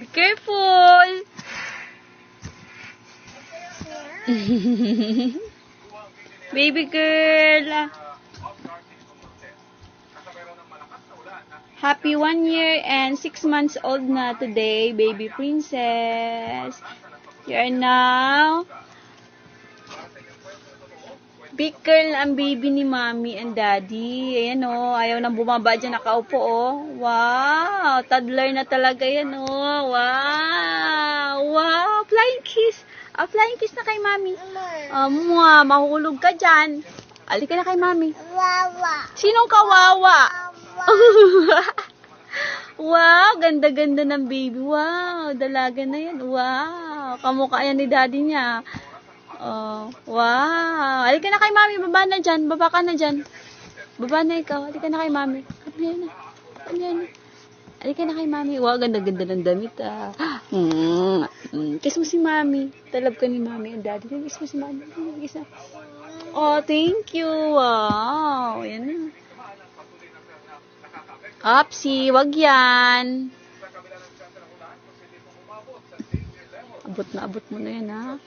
Be careful! Baby girl! Happy 1 year and 6 months old na today, baby princess. You are now big girl ang baby ni mommy and daddy. Ayan o, ayaw nang bumaba dyan, nakaupo o. Wow, toddler na talaga yan o. Wow, wow, flying kiss. Flying kiss na kay mami. Mahulog ka dyan. Alika na kay mami. Wawa. Sinong kawawa? Wow, ganda-ganda ng baby. Wow, dalaga na yan. Wow, kamukha yan ni daddy niya. Oh, wow. Halika na kay mami, baba na dyan. Baba ka na dyan. Baba na ikaw. Halika na kay mami. Halika na kay mami. Wow, ganda-ganda ng damit ah. Kiss mo si mami. Talab ka ni mami and daddy. Kiss mo si mami. Isa. Oh, thank you. Wow. Yan na. Upsi, wag yan. Abot na abot mo na yan ha.